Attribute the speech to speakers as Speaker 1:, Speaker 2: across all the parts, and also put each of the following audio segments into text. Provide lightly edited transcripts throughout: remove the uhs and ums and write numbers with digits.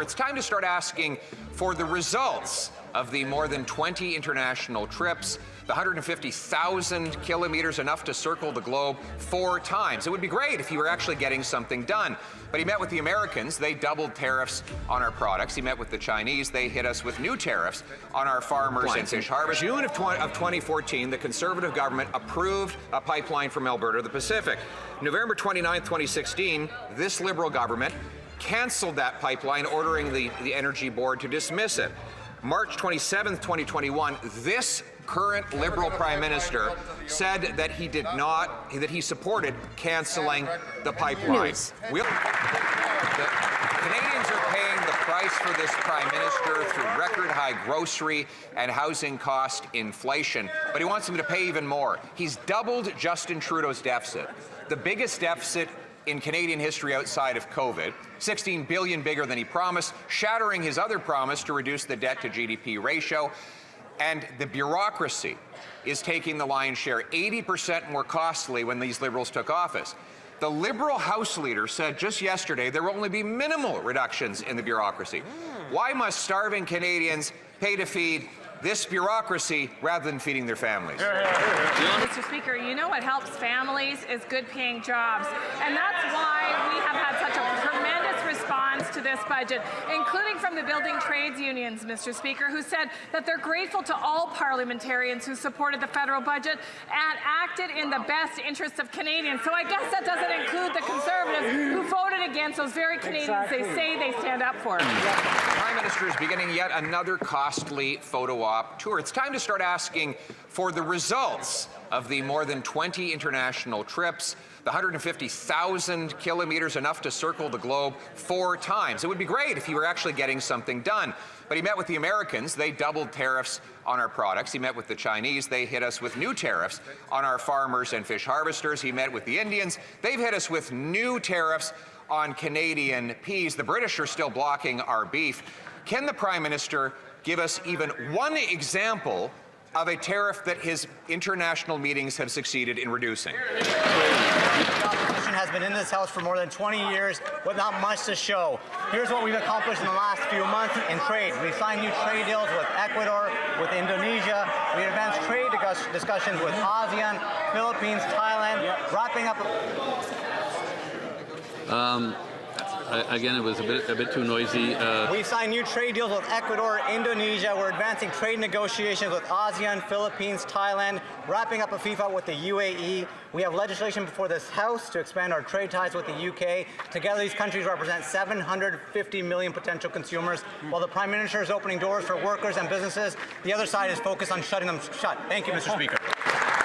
Speaker 1: It's time to start asking for the results of the more than 20 international trips, the 150,000 kilometers, enough to circle the globe 4 times. It would be great if he were actually getting something done. But he met with the Americans. They doubled tariffs on our products. He met with the Chinese. They hit us with new tariffs on our farmers and fish harvest. June of 2014, the Conservative government approved a pipeline from Alberta to the Pacific. November 29, 2016, this Liberal government canceled that pipeline, ordering the Energy Board to dismiss it. March 27, 2021, this current Liberal Prime Minister said that he supported canceling the pipeline. The Canadians are paying the price for this Prime Minister through record high grocery and housing cost inflation, but he wants them to pay even more. He's doubled Justin Trudeau's deficit, the biggest deficit in Canadian history outside of COVID, $16 billion bigger than he promised, shattering his other promise to reduce the debt to GDP ratio. And the bureaucracy is taking the lion's share, 80% more costly when these Liberals took office. The Liberal House Leader said just yesterday there will only be minimal reductions in the bureaucracy. Why must starving Canadians pay to feed this bureaucracy rather than feeding their families?
Speaker 2: Mr. Speaker, you know what helps families is good-paying jobs, and that's why we have had such a tremendous response to this budget, including from the building trades unions, Mr. Speaker, who said that they're grateful to all parliamentarians who supported the federal budget and acted in the best interests of Canadians. So I guess that doesn't include the Conservatives who voted against those very Canadians they say they stand up for.
Speaker 1: The Prime Minister is beginning yet another costly photo op tour. It's time to start asking for the results of the more than 20 international trips, the 150,000 kilometers, enough to circle the globe 4 times. It would be great if he were actually getting something done. But he met with the Americans. They doubled tariffs on our products. He met with the Chinese. They hit us with new tariffs on our farmers and fish harvesters. He met with the Indians. They've hit us with new tariffs on Canadian peas. The British are still blocking our beef. Can the Prime Minister give us even one example of a tariff that his international meetings have succeeded in reducing?
Speaker 3: The opposition has been in this House for more than 20 years with not much to show. Here's what we've accomplished in the last few months in trade. We've signed new trade deals with Ecuador, with Indonesia. We advanced trade discussions with ASEAN, Philippines, Thailand, wrapping up...
Speaker 4: Again, it was a bit too noisy.
Speaker 3: We've signed new trade deals with Ecuador, Indonesia. We're advancing trade negotiations with ASEAN, Philippines, Thailand, wrapping up a FIFA with the UAE. We have legislation before this House to expand our trade ties with the UK. Together, these countries represent 750 million potential consumers. While the Prime Minister is opening doors for workers and businesses, the other side is focused on shutting them shut. Thank you, Mr. Speaker.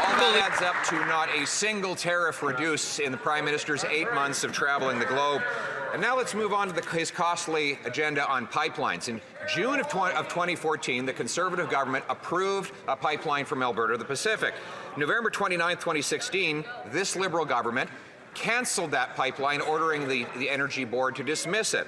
Speaker 1: All that adds up to not a single tariff reduced in the Prime Minister's 8 months of traveling the globe. And now let's move on to his costly agenda on pipelines. In June of 2014, the Conservative government approved a pipeline from Alberta to the Pacific. November 29, 2016, this Liberal government canceled that pipeline, ordering the Energy Board to dismiss it.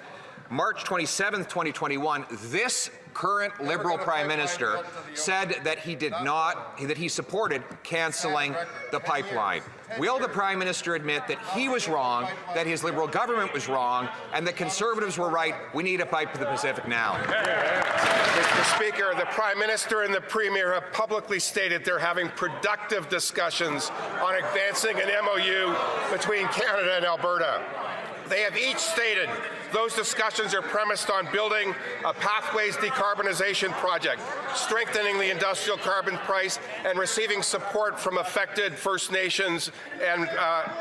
Speaker 1: March 27, 2021, this current Liberal Prime Minister said that he supported canceling the pipeline. Will the Prime Minister admit that he was wrong, that his Liberal government was wrong, and that Conservatives were right? We need a pipe to the Pacific now.
Speaker 5: Mr. Speaker, the Prime Minister and the Premier have publicly stated they're having productive discussions on advancing an MOU between Canada and Alberta. They have each stated those discussions are premised on building a pathways decarbonization project, strengthening the industrial carbon price, and receiving support from affected First Nations and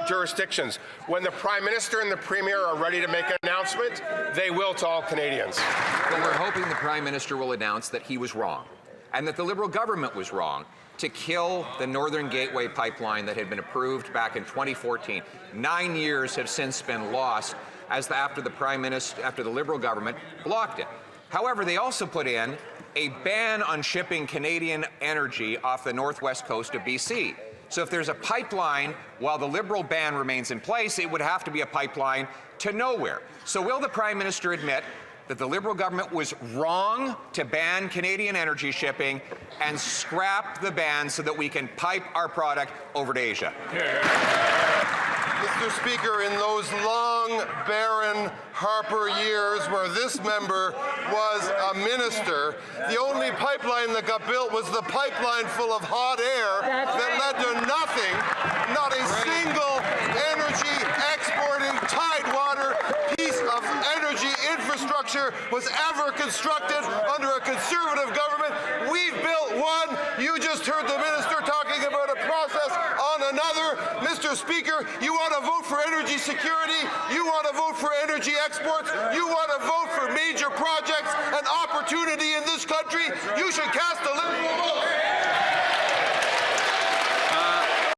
Speaker 5: jurisdictions. When the Prime Minister and the Premier are ready to make an announcement, they will to all Canadians.
Speaker 1: Well, we're hoping the Prime Minister will announce that he was wrong and that the Liberal government was wrong to kill the Northern Gateway pipeline that had been approved back in 2014. 9 years have since been lost after the Liberal government blocked it. However, they also put in a ban on shipping Canadian energy off the northwest coast of BC. So if there's a pipeline, while the Liberal ban remains in place, it would have to be a pipeline to nowhere. So will the Prime Minister admit that the Liberal government was wrong to ban Canadian energy shipping and scrap the ban so that we can pipe our product over to Asia?
Speaker 5: Mr. Speaker, in those long, barren Harper years where this member was a minister, the only pipeline that got built was the pipeline full of hot air that led to nothing, not a single energy exporting tidewater piece of energy infrastructure was ever constructed under a conservative government. We've built one. You just heard the minister talking about a process on another. Mr. Speaker, you want to vote for energy security, you want to vote for energy exports, you want to vote for major projects